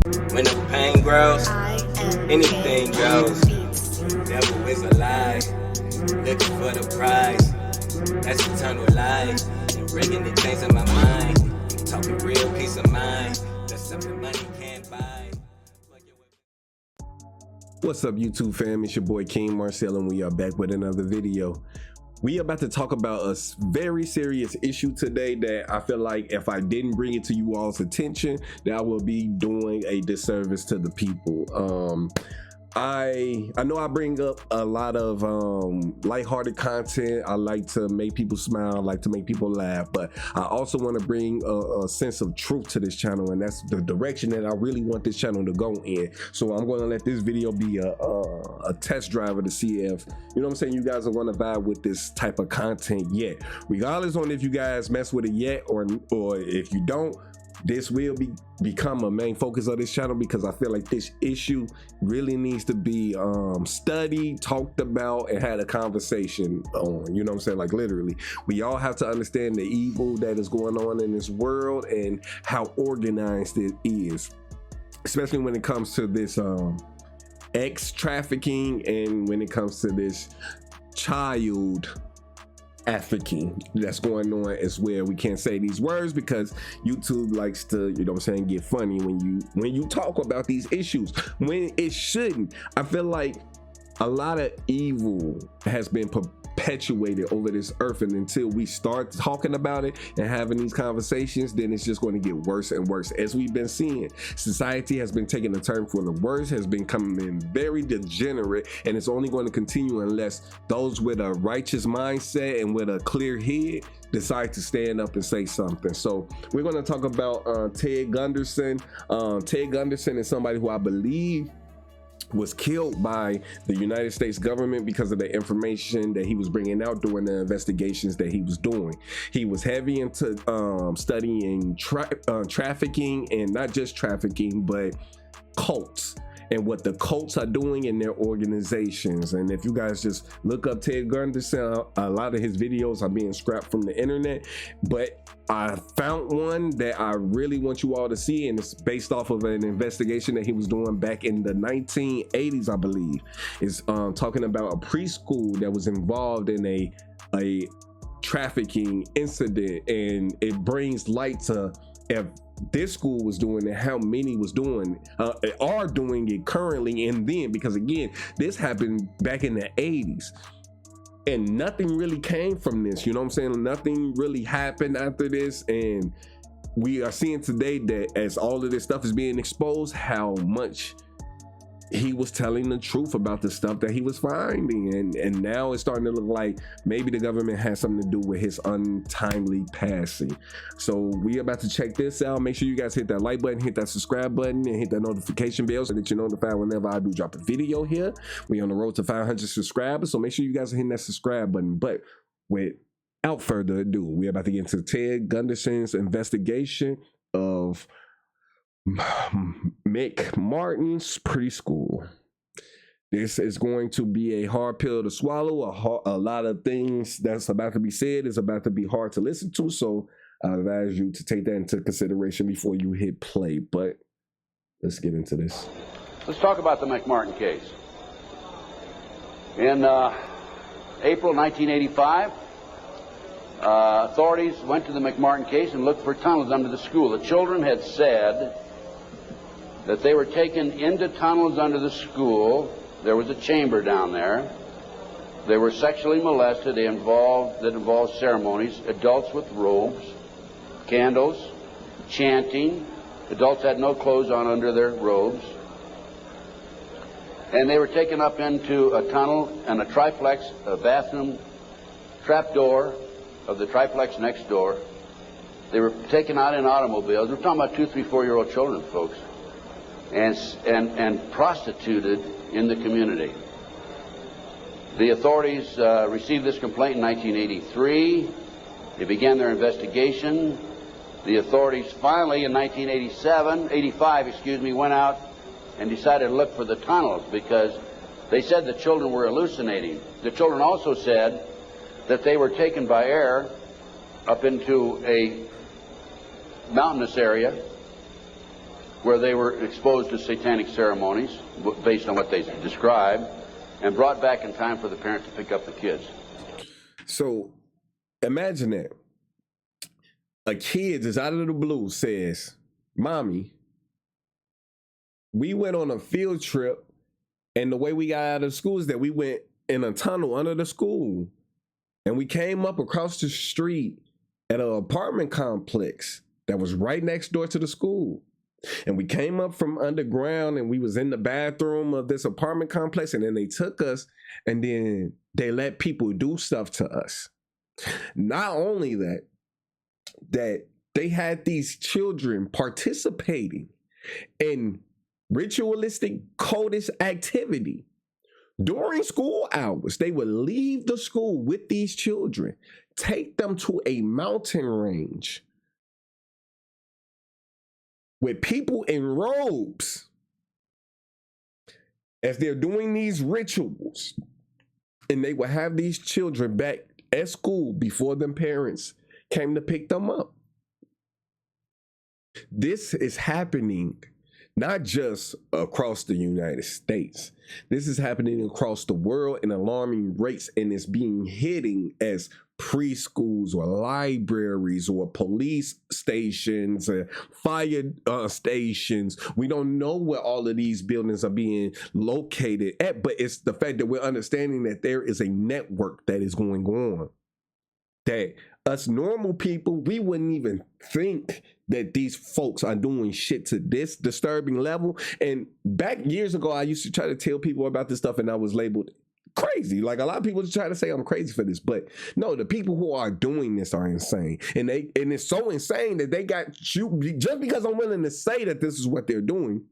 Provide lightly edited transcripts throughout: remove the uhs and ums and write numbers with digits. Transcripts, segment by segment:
When the pain grows, anything goes. Devil is a lie, looking for the prize. That's eternal life, and bringing the things in my mind. Talking real peace of mind, that's something money can't buy. What's up, YouTube fam? It's your boy KingMarcell, and we are back with another video. We are about to talk about a very serious issue today that I feel like if I didn't bring it to you all's attention, that I will be doing a disservice to the people. I know I bring up a lot of lighthearted content. I like to make people smile, I like to make people laugh, but I also want to bring a sense of truth to this channel, and that's the direction that I really want this channel to go in. So I'm going to let this video be a test driver to see if, you know what I'm saying, you guys are going to vibe with this type of content yet. Regardless on if you guys mess with it yet or if you don't, this will become a main focus of this channel, because I feel like this issue really needs to be studied, talked about, and had a conversation on. You know what I'm saying? Like, literally, we all have to understand the evil that is going on in this world and how organized it is, especially when it comes to this X trafficking and when it comes to this child trafficking that's going on as well. We can't say these words because YouTube likes to, you know what I'm saying, get funny when you talk about these issues when it shouldn't. I feel like a lot of evil has been perpetuated over this earth, and until we start talking about it and having these conversations, then it's just going to get worse and worse. As we've been seeing, society has been taking a turn for the worse, has been coming very degenerate, and it's only going to continue unless those with a righteous mindset and with a clear head decide to stand up and say something. So we're going to talk about Ted Gunderson. Ted Gunderson is somebody who I believe was killed by the United States government because of the information that he was bringing out during the investigations that he was doing. He was heavy into studying trafficking, and not just trafficking, but cults and what the cults are doing in their organizations. And if you guys just look up Ted Gunderson, a lot of his videos are being scrapped from the internet, but I found one that I really want you all to see, and it's based off of an investigation that he was doing back in the 1980s, I believe. It's talking about a preschool that was involved in a trafficking incident, and it brings light to if this school was doing it, how many was doing are doing it currently and then, because again, this happened back in the 80s. And nothing really came from this, you know what I'm saying? Nothing really happened after this, and we are seeing today that as all of this stuff is being exposed, how much he was telling the truth about the stuff that he was finding, and now it's starting to look like maybe the government has something to do with his untimely passing. So we about to check this out. Make sure you guys hit that like button, hit that subscribe button, and hit that notification bell so that you're notified whenever I do drop a video here. We on the road to 500 subscribers, so make sure you guys are hitting that subscribe button. But without further ado, we're about to get into Ted Gunderson's investigation of McMARTIN's Preschool. This is going to be a hard pill to swallow. A lot of things that's about to be said is about to be hard to listen to, so I advise you to take that into consideration before you hit play. But let's get into this. Let's talk about the McMARTIN case. In April 1985, authorities went to the McMARTIN case and looked for tunnels under the school. The children had said that they were taken into tunnels under the school. There was a chamber down there. They were sexually molested. That involved ceremonies, adults with robes, candles, chanting. Adults had no clothes on under their robes. And they were taken up into a tunnel and a triplex, a bathroom trapdoor of the triplex next door. They were taken out in automobiles. We're talking about 2, 3, 4-year-old children, folks. And prostituted in the community. The authorities received this complaint in 1983. They began their investigation. The authorities finally in 1985, went out and decided to look for the tunnels because they said the children were hallucinating. The children also said that they were taken by air up into a mountainous area where they were exposed to satanic ceremonies based on what they described, and brought back in time for the parent to pick up the kids. So imagine that. A kid just out of the blue says, "Mommy, we went on a field trip, and the way we got out of school is that we went in a tunnel under the school, and we came up across the street at an apartment complex that was right next door to the school. And we came up from underground, and we was in the bathroom of this apartment complex, and then they took us, and then they let people do stuff to us. Not only that they had these children participating in ritualistic cultist activity during school hours. They would leave the school with these children, take them to a mountain range with people in robes as they're doing these rituals, and they would have these children back at school before them parents came to pick them up. This is happening not just across the United States. This is happening across the world in alarming rates, and it's being hitting as preschools or libraries or police stations or fire stations. We don't know where all of these buildings are being located at, but it's the fact that we're understanding that there is a network that is going on, that us normal people, we wouldn't even think that these folks are doing shit to this disturbing level. And back years ago, I used to try to tell people about this stuff, and I was labeled crazy. Like, a lot of people just try to say I'm crazy for this, but no, the people who are doing this are insane. And it's so insane that they got you, just because I'm willing to say that this is what they're doing,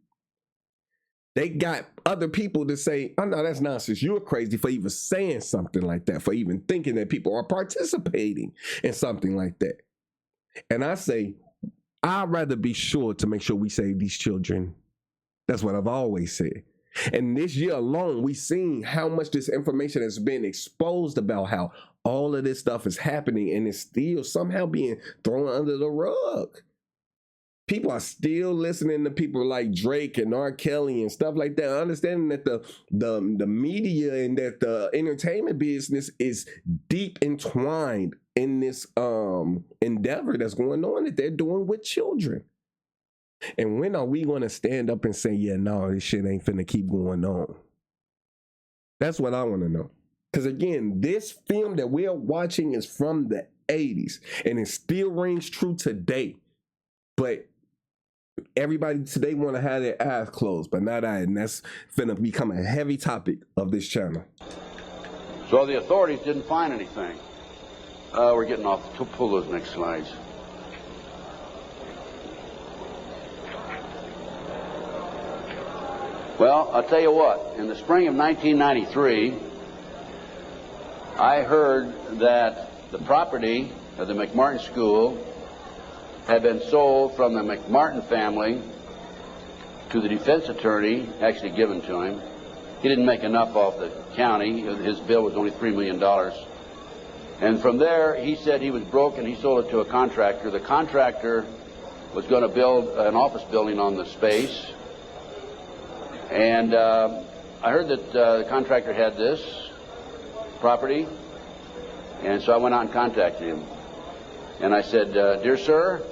they got other people to say, "Oh no, that's nonsense. You're crazy for even saying something like that, for even thinking that people are participating in something like that." And I say, I'd rather be sure to make sure we save these children. That's what I've always said. And this year alone, we've seen how much this information has been exposed about how all of this stuff is happening, and it's still somehow being thrown under the rug. People are still listening to people like Drake and R. Kelly and stuff like that, understanding that the media and that the entertainment business is deep entwined in this endeavor that's going on that they're doing with children. And when are we going to stand up and say, yeah, no, this shit ain't finna keep going on? That's what I want to know. Because again, this film that we're watching is from the 80s, and it still rings true today. But everybody today want to have their eyes closed, but not I, and that's finna become a heavy topic of this channel. So the authorities didn't find anything. We're getting off. Pull those next slides. Well, I'll tell you what. In the spring of 1993, I heard that the property of the McMARTIN School had been sold from the McMARTIN family to the defense attorney, actually given to him. He didn't make enough off the county. His bill was only $3 million. And from there, he said he was broke, and he sold it to a contractor. The contractor was going to build an office building on the space. And I heard that the contractor had this property, and so I went out and contacted him. And I said, "Dear sir,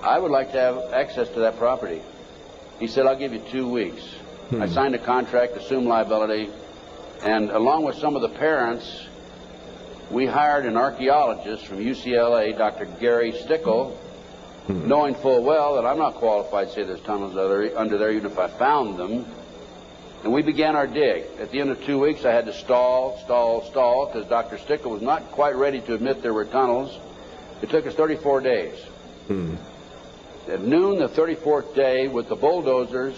I would like to have access to that property." He said, "I'll give you 2 weeks." I signed a contract, assumed liability, and along with some of the parents, we hired an archaeologist from UCLA, Dr. Gary Stickle, knowing full well that I'm not qualified to say there's tunnels under there, even if I found them. And we began our dig. At the end of 2 weeks, I had to stall, because Dr. Stickle was not quite ready to admit there were tunnels. It took us 34 days. At noon the 34th day, with the bulldozers,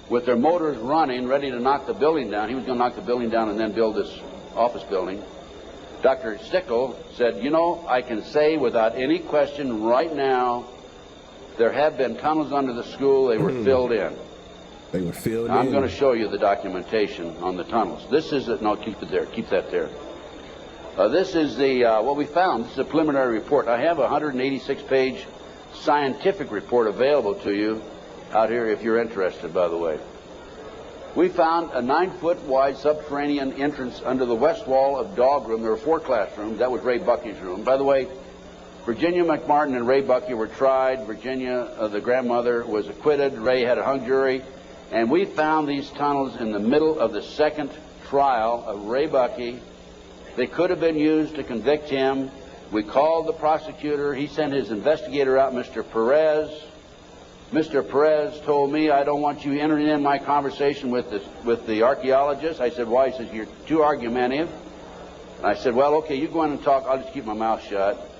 with their motors running, ready to knock the building down, he was going to knock the building down and then build this office building. Dr. Stickle said, "You know, I can say without any question right now, there have been tunnels under the school. They were filled in." They were filled in. I'm going to show you the documentation on the tunnels. This is it. No, keep it there. Keep that there. This is the what we found. This is a preliminary report. I have a 186-page scientific report available to you out here if you're interested, by the way. We found a 9-foot wide subterranean entrance under the west wall of dog room. There were 4 classrooms. That was Ray Bucky's room. By the way, Virginia McMartin and Ray Bucky were tried. Virginia, the grandmother, was acquitted. Ray had a hung jury. And we found these tunnels in the middle of the second trial of Ray Bucky. They could have been used to convict him. We called the prosecutor. He sent his investigator out, Mr. Perez. Mr. Perez told me, I don't want you entering in my conversation with the archaeologist. I said, why? He says, you're too argumentative. And I said, well, okay, you go in and talk. I'll just keep my mouth shut.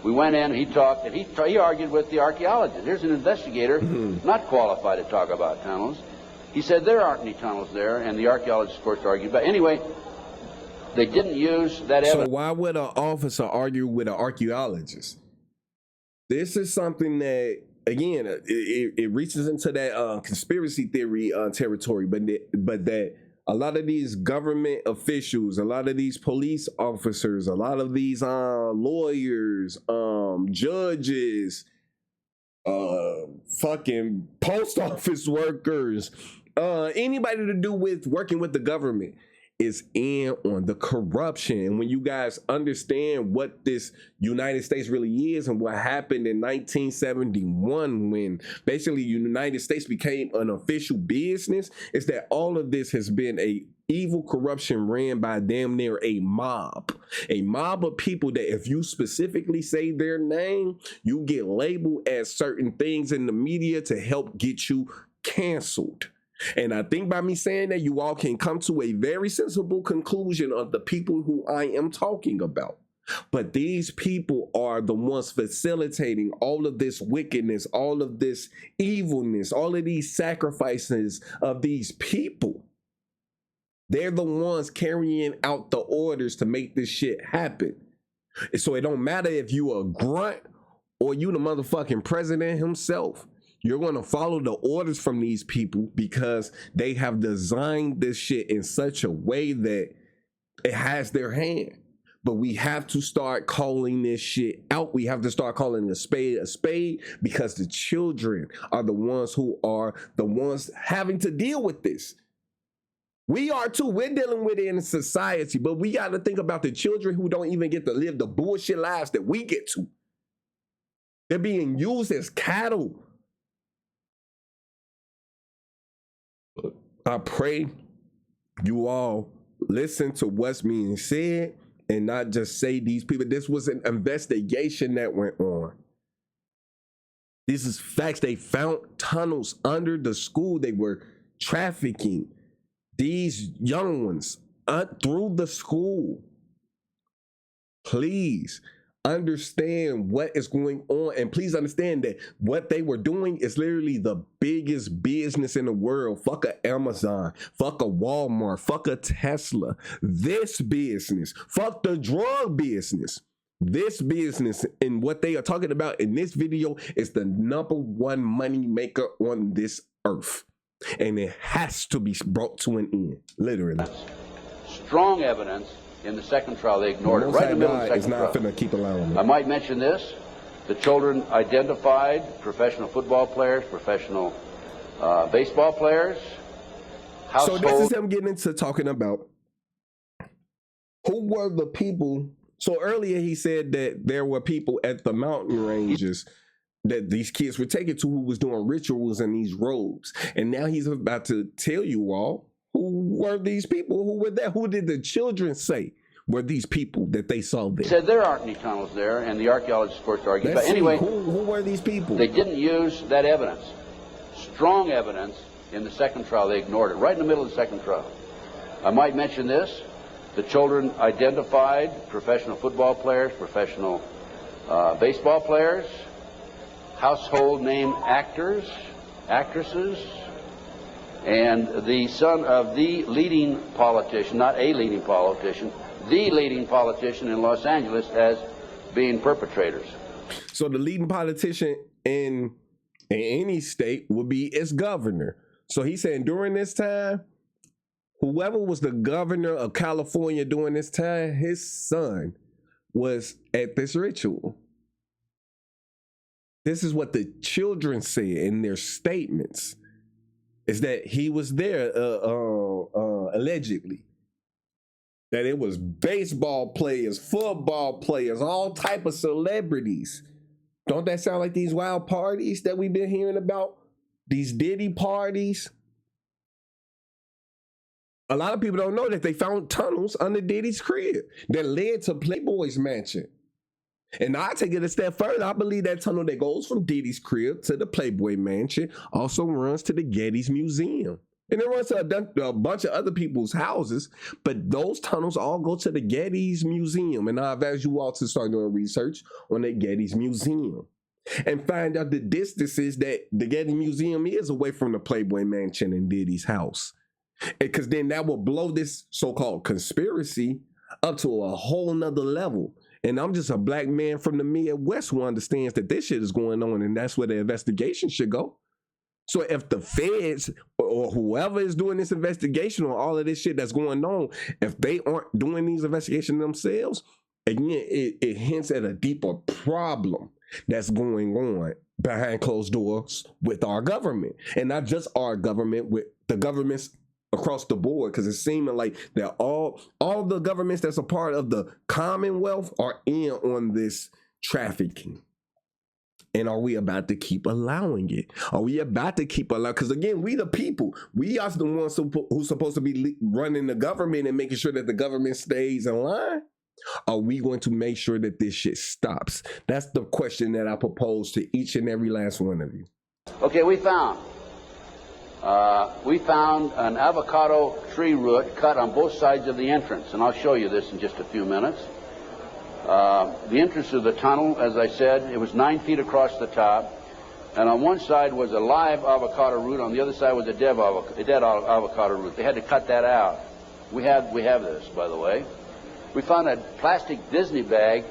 We went in, he talked, and he argued with the archaeologist. Here's an investigator not qualified to talk about tunnels. He said, there aren't any tunnels there, and the archaeologist, of course, argued. But anyway, they didn't use that evidence. So why would an officer argue with an archaeologist? This is something that, again, it reaches into that conspiracy theory territory, but that a lot of these government officials, a lot of these police officers, a lot of these lawyers, judges, fucking post office workers, anybody to do with working with the government is in on the corruption. And when you guys understand what this United States really is and what happened in 1971 when basically the United States became an official business, is that all of this has been a evil corruption ran by damn near a mob of people that if you specifically say their name, you get labeled as certain things in the media to help get you canceled. And I think by me saying that, you all can come to a very sensible conclusion of the people who I am talking about. But these people are the ones facilitating all of this wickedness, all of this evilness, all of these sacrifices of these people. They're the ones carrying out the orders to make this shit happen. So it don't matter if you a grunt or you the motherfucking president himself. You're going to follow the orders from these people because they have designed this shit in such a way that it has their hand. But we have to start calling this shit out. We have to start calling a spade because the children are the ones who are the ones having to deal with this. We are too. We're dealing with it in society, but we got to think about the children who don't even get to live the bullshit lives that we get to. They're being used as cattle. I pray you all listen to what's being said and not just say these people. This was an investigation that went on. This is facts. They found tunnels under the school. They were trafficking these young ones through the school. Please understand what is going on, and please understand that what they were doing is literally the biggest business in the world. Fuck a Amazon, fuck a Walmart, fuck a Tesla. This business, fuck the drug business. This business and what they are talking about in this video is the #1 money maker on this earth, and it has to be brought to an end, literally. Strong evidence. In the second trial, they ignored it. Right in the middle of the second trial. Finna keep allowing it. I might mention this. The children identified professional football players, professional baseball players. So this is him getting into talking about who were the people. So earlier he said that there were people at the mountain ranges that these kids were taken to who was doing rituals in these robes. And now he's about to tell you all who were these people who were there. Who did the children say were these people that they saw there? Said there aren't any tunnels there, and the archaeologists, of course, argued. But anyway, who were these people? They didn't use that evidence. Strong evidence in the second trial. They ignored it. Right in the middle of the second trial. I might mention this. The children identified professional football players, professional baseball players, household name actors, actresses, and the son of the leading politician, not a leading politician, the leading politician in Los Angeles as being perpetrators. So the leading politician in any state would be its governor. So he's saying during this time, whoever was the governor of California during this time, his son was at this ritual. This is what the children said in their statements, is that he was there allegedly. That it was baseball players, football players, all type of celebrities. Don't that sound like these wild parties that we've been hearing about? These Diddy parties? A lot of people don't know that they found tunnels under Diddy's crib that led to Playboy's mansion. And I take it a step further. I believe that tunnel that goes from Diddy's crib to the Playboy mansion also runs to the Getty's Museum. And it runs to a bunch of other people's houses, but those tunnels all go to the Getty's Museum. And I advise you all to start doing research on the Getty's Museum and find out the distances that the Getty Museum is away from the Playboy mansion and Diddy's house. Because then that will blow this so-called conspiracy up to a whole nother level. And I'm just a black man from the Midwest who understands that this shit is going on, and that's where the investigation should go. So if the feds or whoever is doing this investigation on all of this shit that's going on, if they aren't doing these investigations themselves, again, it hints at a deeper problem that's going on behind closed doors with our government. And not just our government, with the governments across the board, because it's seeming like that all the governments that's a part of the Commonwealth are in on this trafficking. And are we about to keep allowing it? Are we about to keep allowing? Because again, we the people. We are the ones who's supposed to be running the government and making sure that the government stays in line. Are we going to make sure that this shit stops? That's the question that I propose to each and every last one of you. Okay, we found an avocado tree root cut on both sides of the entrance, and I'll show you this in just a few minutes. The entrance of the tunnel, as I said, it was 9 feet across the top, and on one side was a live avocado root, on the other side was a dead avocado root. They had to cut that out. We have this, by the way. We found a plastic Disney bag,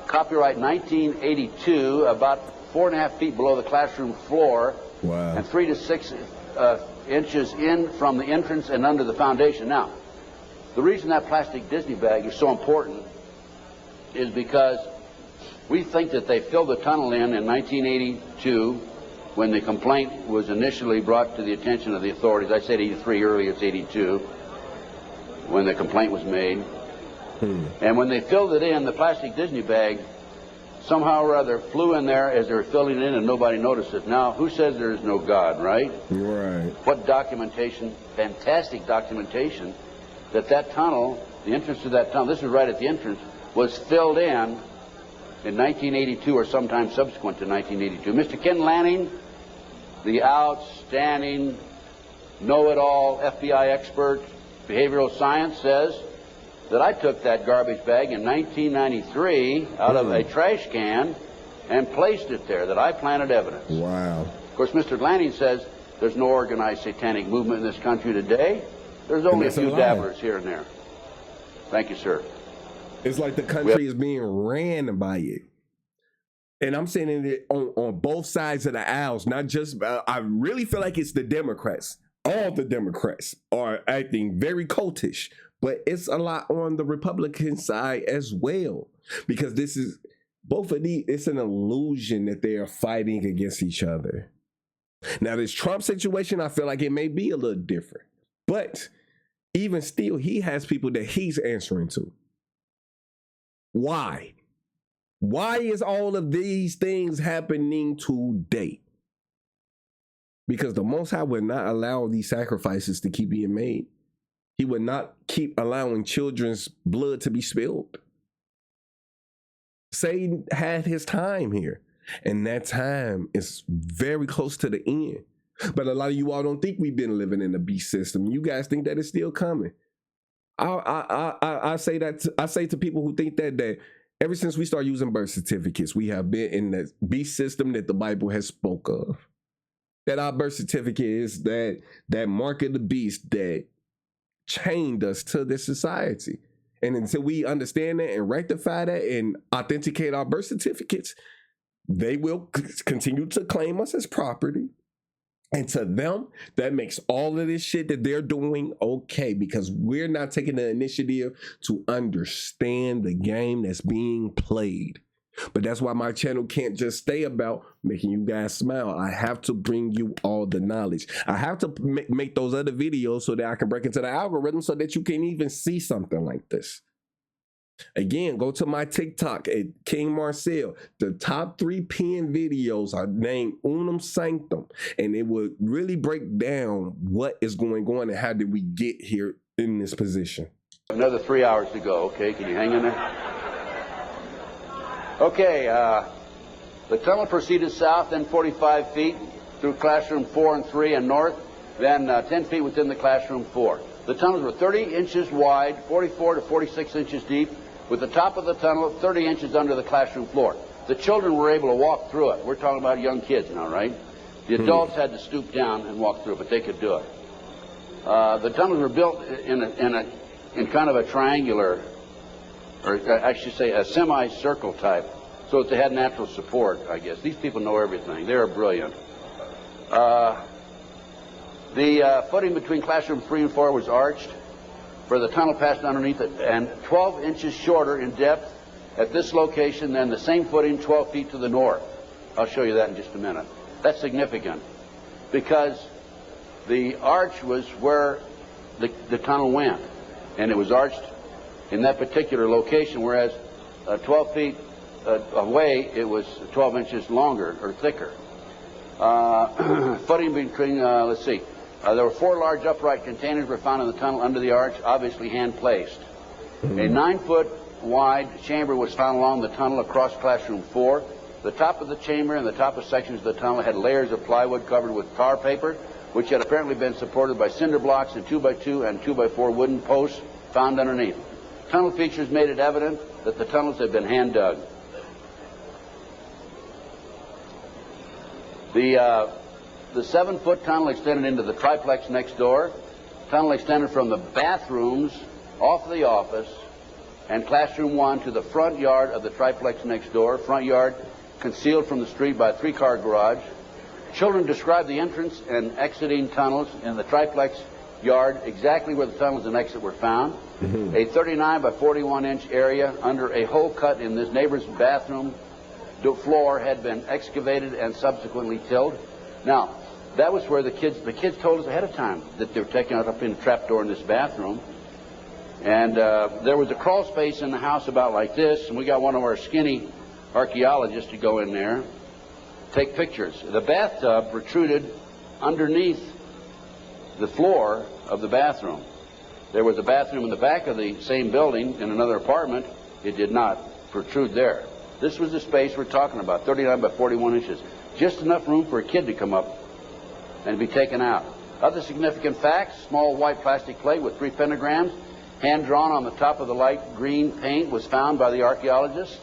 copyright 1982, about 4.5 feet below the classroom floor. Wow. And 3 to 6 inches in from the entrance and under the foundation. Now, the reason that plastic Disney bag is so important is because we think that they filled the tunnel in 1982 when the complaint was initially brought to the attention of the authorities. I said 83 earlier, it's 82 when the complaint was made. And when they filled it in, the plastic Disney bag somehow or other flew in there as they were filling it in and nobody noticed it. Now, who says there is no God, right? Right. What documentation, fantastic documentation, that tunnel, the entrance to that tunnel, this is right at the entrance, was filled in 1982 or sometime subsequent to 1982. Mr. Ken Lanning, the outstanding, know-it-all FBI expert, behavioral science, says that I took that garbage bag in 1993 out of a trash can and placed it there, that I planted evidence. Wow. Of course, Mr. Lanning says there's no organized satanic movement in this country today. There's only a few dabblers here and there. Thank you, sir. It's like the country is being ran by it. And I'm saying it on both sides of the aisles, not just, I really feel like it's the Democrats. All the Democrats are acting very cultish, but it's a lot on the Republican side as well. Because this is, both of these, it's an illusion that they are fighting against each other. Now, this Trump situation, I feel like it may be a little different. But even still, he has people that he's answering to. Why? Why is all of these things happening today? Because the Most High would not allow these sacrifices to keep being made. He would not keep allowing children's blood to be spilled. Satan had his time here, and that time is very close to the end. But a lot of you all don't think we've been living in a beast system. You guys think that it's still coming. I say to people who think that ever since we started using birth certificates, we have been in the beast system that the Bible has spoke of. That our birth certificate is that mark of the beast that chained us to this society. And until we understand that and rectify that and authenticate our birth certificates, they will continue to claim us as property. And to them, that makes all of this shit that they're doing okay, because we're not taking the initiative to understand the game that's being played. But that's why my channel can't just stay about making you guys smile. I have to bring you all the knowledge. I have to make those other videos so that I can break into the algorithm so that you can even see something like this. Again, go to my TikTok at KingMarcell. The top 3 pinned videos are named Unum Sanctum, and it would really break down what is going on and how did we get here in this position. Another 3 hours to go. Okay, can you hang in there? Okay, the tunnel proceeded south, then 45 feet through classroom 4 and 3 and north, then 10 feet within the classroom 4. The tunnels were 30 inches wide, 44 to 46 inches deep, with the top of the tunnel 30 inches under the classroom floor. The children were able to walk through it. We're talking about young kids now, right? The adults had to stoop down and walk through it, but they could do it. The tunnels were built in kind of a triangular, or I should say a semicircle type, so that they had natural support, I guess. These people know everything. They are brilliant. The footing between classroom 3 and 4 was arched, for the tunnel passed underneath it, and 12 inches shorter in depth at this location than the same footing 12 feet to the north. I'll show you that in just a minute. That's significant, because the arch was where the tunnel went, and it was arched in that particular location, whereas 12 feet away, it was 12 inches longer or thicker. Footing between, let's see, there were 4 large upright containers were found in the tunnel under the arch, obviously hand-placed. A 9-foot wide chamber was found along the tunnel across classroom 4. The top of the chamber and the top of sections of the tunnel had layers of plywood covered with tar paper, which had apparently been supported by cinder blocks and 2x2 and 2x4 wooden posts found underneath. Tunnel features made it evident that the tunnels had been hand-dug. The 7-foot tunnel extended into the triplex next door. Tunnel extended from the bathrooms off the office and classroom 1 to the front yard of the triplex next door. Front yard concealed from the street by a 3-car garage. Children described the entrance and exiting tunnels in the triplex yard exactly where the tunnels and exit were found. A 39 by 41 inch area under a hole cut in this neighbor's bathroom floor had been excavated and subsequently tilled. Now, that was where the kids told us ahead of time that they were taking us up in a trapdoor in this bathroom. And there was a crawl space in the house about like this, and we got one of our skinny archaeologists to go in there, take pictures. The bathtub protruded underneath the floor of the bathroom. There was a bathroom in the back of the same building in another apartment. It did not protrude there. This was the space we're talking about, 39 by 41 inches. Just enough room for a kid to come up and be taken out. Other significant facts: small white plastic plate with 3 pentagrams, hand-drawn on the top of the light green paint, was found by the archaeologists.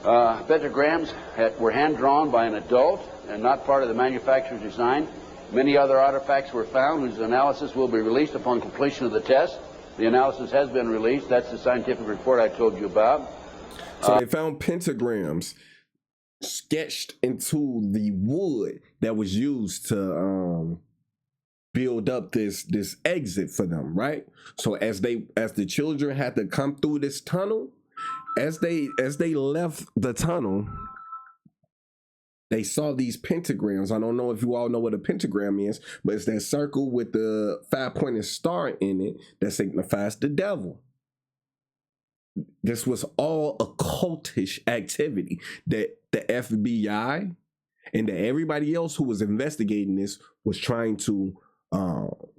Pentagrams were hand-drawn by an adult and not part of the manufacturer's design. Many other artifacts were found whose analysis will be released upon completion of the test. The analysis has been released. That's the scientific report I told you about. So they found pentagrams sketched into the wood that was used to build up this exit for them, right? So as the children had to come through this tunnel, as they left the tunnel, they saw these pentagrams. I don't know if you all know what a pentagram is, but it's that circle with the 5-pointed star in it that signifies the devil. This was all occultish activity that the FBI and that everybody else who was investigating this was trying to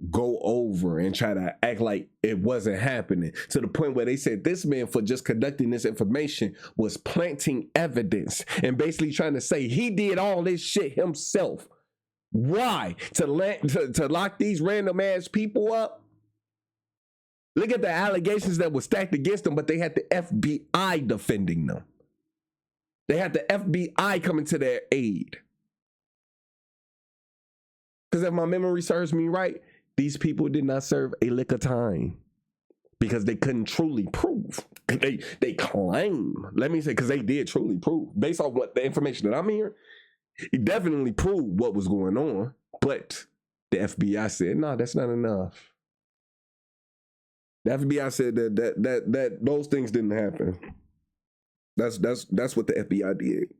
go over and try to act like it wasn't happening, to the point where they said this man, for just conducting this information, was planting evidence and basically trying to say he did all this shit himself. Why? To lock these random ass people up? Look at the allegations that were stacked against them, but they had the FBI defending them. They had the FBI coming to their aid. Because if my memory serves me right, these people did not serve a lick of time because they couldn't truly prove. They claim, let me say, because they did truly prove. Based on what the information that I'm hearing, it definitely proved what was going on. But the FBI said, no, that's not enough. The FBI said that those things didn't happen. That's what the FBI did.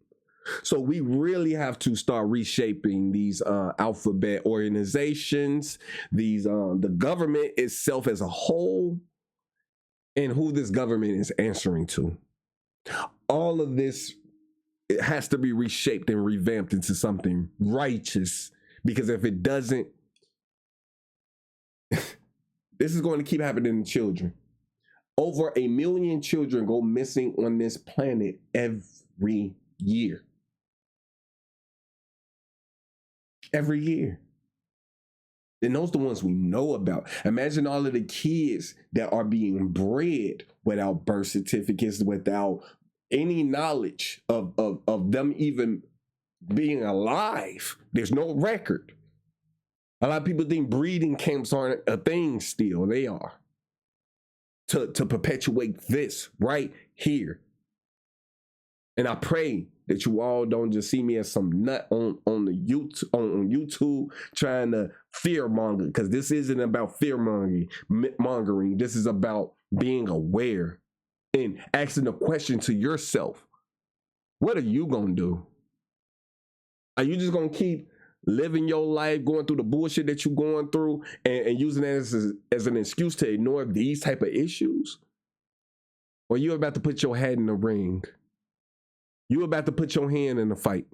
So we really have to start reshaping these alphabet organizations, these the government itself as a whole, and who this government is answering to. All of this, it has to be reshaped and revamped into something righteous, because if it doesn't, this is going to keep happening to children. Over 1 million children go missing on this planet every year. Every year. And those are the ones we know about. Imagine all of the kids that are being bred without birth certificates, without any knowledge of them even being alive. There's no record. A lot of people think breeding camps aren't a thing still. They are. To perpetuate this right here. And I pray that you all don't just see me as some nut on YouTube trying to fear monger, because this isn't about fear mongering. This is about being aware and asking the question to yourself: what are you gonna do? Are you just gonna keep living your life, going through the bullshit that you're going through, and using that as an excuse to ignore these type of issues? Or you about to put your head in the ring? You about to put your hand in the fight,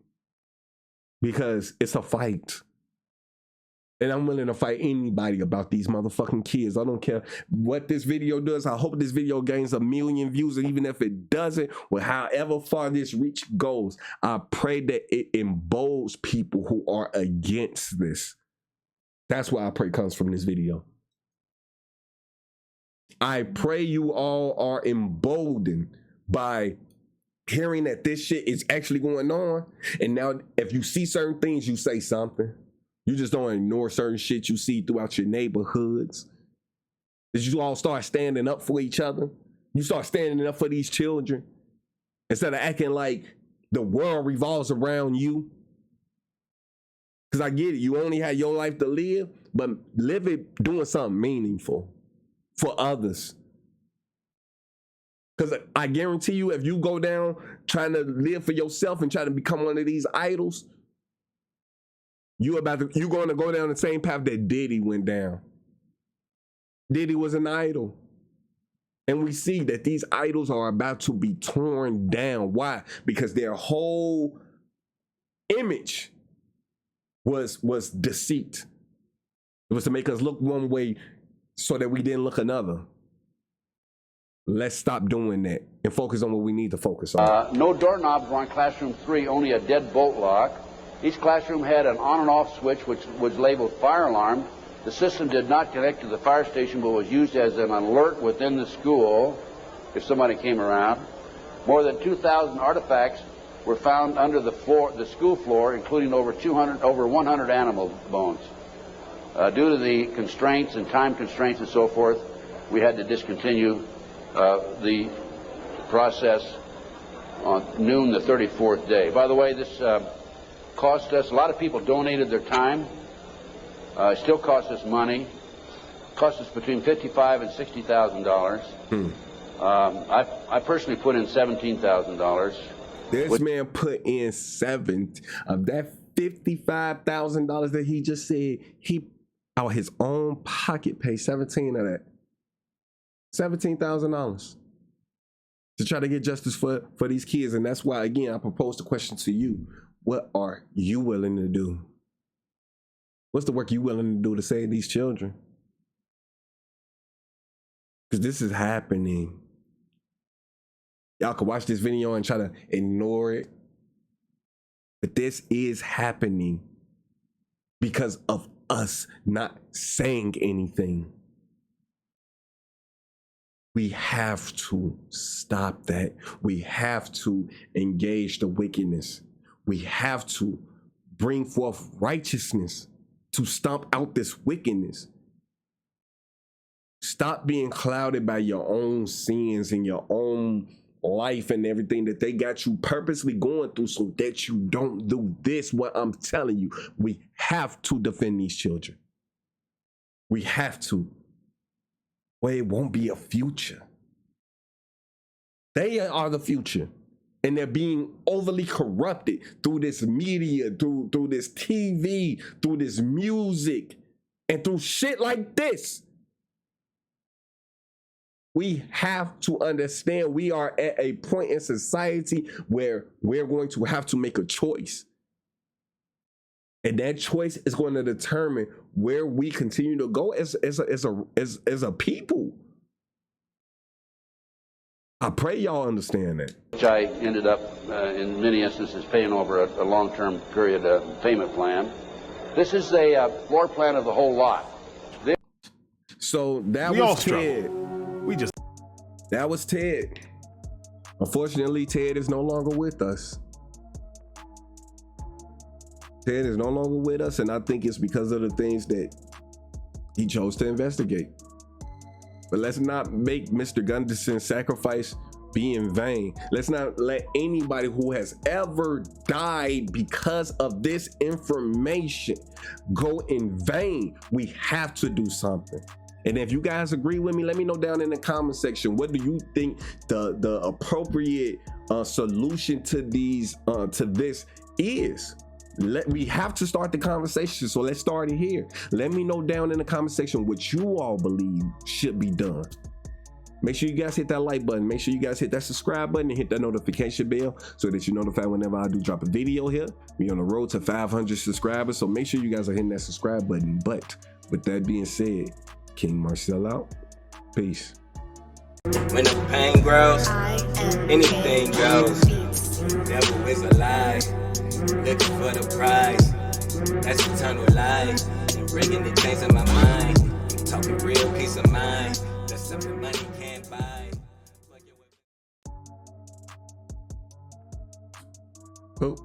because it's a fight. And I'm willing to fight anybody about these motherfucking kids. I don't care what this video does. I hope this video gains 1 million views. And even if it doesn't, or however far this reach goes, I pray that it emboldens people who are against this. That's why I pray comes from this video. I pray you all are emboldened by hearing that this shit is actually going on. And now if you see certain things, you say something. You just don't ignore certain shit you see throughout your neighborhoods. That you all start standing up for each other. You start standing up for these children. Instead of acting like the world revolves around you. Because I get it. You only have your life to live, but live it doing something meaningful for others. Because I guarantee you, if you go down trying to live for yourself and try to become one of these idols, you're going to go down the same path that Diddy went down. Diddy was an idol. And we see that these idols are about to be torn down. Why? Because their whole image was deceit. It was to make us look one way so that we didn't look another. Let's stop doing that and focus on what we need to focus on. No doorknobs were on classroom 3, only a dead bolt lock. Each classroom had an on and off switch which was labeled fire alarm. The system did not connect to the fire station but was used as an alert within the school if somebody came around. More than 2,000 artifacts were found under the school floor, including over 100 animal bones. Due to the constraints and time constraints and so forth, we had to discontinue the process on noon the 34th day. By the way, this cost us, a lot of people donated their time. It still costs us money. It cost us between $55,000 and $60,000. I personally put in $17,000. This man put in of that $55,000 that he just said, he out his own pocket paid 17 of that. $17,000 to try to get justice for these kids. And that's why, again, I propose the question to you. What are you willing to do? What's the work you willing to do to save these children? Because this is happening. Y'all can watch this video and try to ignore it. But this is happening because of us not saying anything. We have to stop that. We have to engage the wickedness. We have to bring forth righteousness to stomp out this wickedness. Stop being clouded by your own sins and your own life and everything that they got you purposely going through so that you don't do this. What I'm telling you, we have to defend these children. We have to. Well, it won't be a future. They are the future. And they're being overly corrupted through this media, through this TV, through this music, and through shit like this. We have to understand we are at a point in society where we're going to have to make a choice. And that choice is going to determine where we continue to go as a people. I pray y'all understand that. Which I ended up, in many instances, paying over a long-term period payment plan. This is a floor plan of the whole lot. So that was Ted. That was Ted. Unfortunately, Ted is no longer with us. Ted is no longer with us, and I think it's because of the things that he chose to investigate. But let's not make Mr. Gunderson's sacrifice be in vain. Let's not let anybody who has ever died because of this information go in vain. We have to do something. And if you guys agree with me, let me know down in the comment section. What do you think the appropriate solution to this is? We have to start the conversation, so let's start it here. Let me know down in the comment section what you all believe should be done. Make sure you guys hit that like button. Make sure you guys hit that subscribe button and hit that notification bell so that you're notified whenever I do drop a video here. We're on the road to 500 subscribers, so make sure you guys are hitting that subscribe button. But with that being said, KingMarcell out. Peace. When the pain grows, anything goes. Devil is a lie, looking for the prize. That's eternal life, and bringing the things in my mind. I'm talking real peace of mind. That's something money can't buy. Oh.